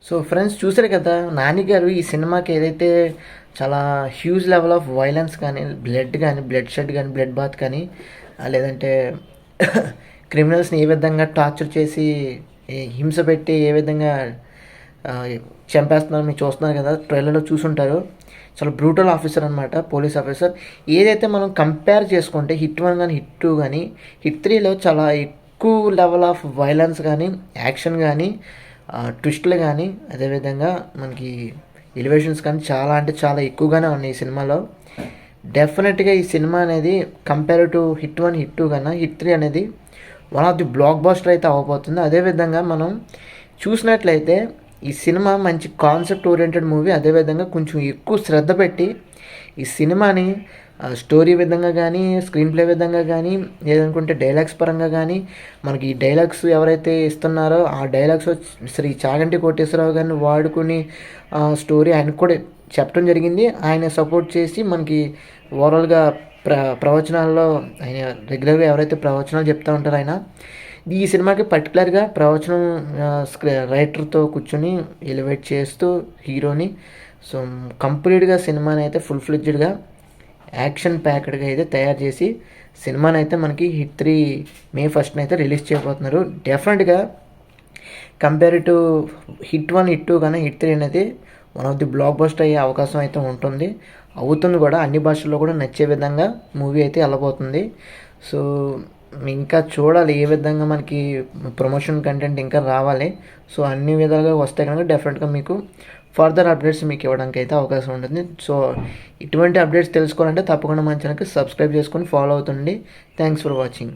So friends చూసారు కదా, నాని గారు ఈ సినిమాకి ఏదైతే చాలా హ్యూజ్ లెవెల్ ఆఫ్ వైలెన్స్ కానీ, బ్లడ్ షెడ్ కానీ, బ్లడ్ బాత్ కానీ, లేదంటే క్రిమినల్స్ని ఏ విధంగా టార్చర్ చేసి హింస పెట్టి ఏ విధంగా ఆ, చంపేస్తున్నారో మీరు చూస్తున్నారు కదా, ట్రైలర్లో చూసుంటారు. చాలా బ్రూటల్ ఆఫీసర్ అనమాట, పోలీస్ ఆఫీసర్. ఏదైతే మనం కంపేర్ చేసుకుంటే హిట్ 1 కానీ, హిట్ 2 కానీ, హిట్ 3లో చాలా ఎక్కువ లెవెల్ ఆఫ్ వైలెన్స్ కానీ, యాక్షన్ కానీ, ట్విస్టులు కానీ, అదేవిధంగా మనకి ఎలివేషన్స్ కానీ చాలా అంటే చాలా ఎక్కువగానే ఉన్నాయి ఈ సినిమాలో. డెఫినెట్గా ఈ సినిమా అనేది కంపేర్ టు హిట్ 1, హిట్ 2 కన్నా హిట్ 3 అనేది one of the block buster అయితే అవ్వబోతుంది. అదేవిధంగా మనం చూసినట్లయితే ఈ సినిమా మంచి కాన్సెప్ట్ ఓరియంటెడ్ మూవీ. అదేవిధంగా కొంచెం ఎక్కువ శ్రద్ధ పెట్టి ఈ సినిమాని స్టోరీ విధంగా కానీ, స్క్రీన్ ప్లే విధంగా కానీ, లేదనుకుంటే డైలాగ్స్ పరంగా కానీ, మనకి ఈ డైలాగ్స్ ఎవరైతే ఇస్తున్నారో ఆ డైలాగ్స్ శ్రీ చాగంటి కోటేశ్వరరావు గారిని వాడుకుని స్టోరీ ఆయనకు కూడా చెప్పడం జరిగింది. ఆయన సపోర్ట్ చేసి మనకి ఓవరాల్గా ప్రవచనాల్లో ఆయన రెగ్యులర్గా ఎవరైతే ప్రవచనాలు చెప్తూ ఉంటారో ఆయన ఈ సినిమాకి పర్టికులర్గా ప్రవచనం రైటర్తో కూర్చొని ఎలివేట్ చేస్తూ హీరోని సో కంప్లీట్గా సినిమాని అయితే ఫుల్ ఫ్లెడ్జ్డ్గా యాక్షన్ ప్యాక్డ్గా అయితే తయారు చేసి సినిమాని అయితే మనకి హిట్ 3 మే 1న అయితే రిలీజ్ చేయబోతున్నారు. డెఫినెట్గా కంపేర్ టు హిట్ 1, హిట్ 2 కానీ హిట్ 3 అనేది one of the block buster అయ్యే అవకాశం అయితే అవుతుంది కూడా. అన్ని భాషల్లో కూడా నచ్చే విధంగా మూవీ అయితే వెళ్ళబోతుంది. సో ఇంకా చూడాలి ఏ విధంగా మనకి ప్రమోషన్ కంటెంట్ ఇంకా రావాలి. సో అన్ని విధాలుగా వస్తే కనుక డెఫినెట్గా మీకు ఫర్దర్ అప్డేట్స్ మీకు ఇవ్వడానికి అయితే అవకాశం ఉంటుంది. సో ఇటువంటి అప్డేట్స్ తెలుసుకోవాలంటే తప్పకుండా మన ఛానల్కి సబ్స్క్రైబ్ చేసుకొని ఫాలో అవుతుండండి. Thanks for watching.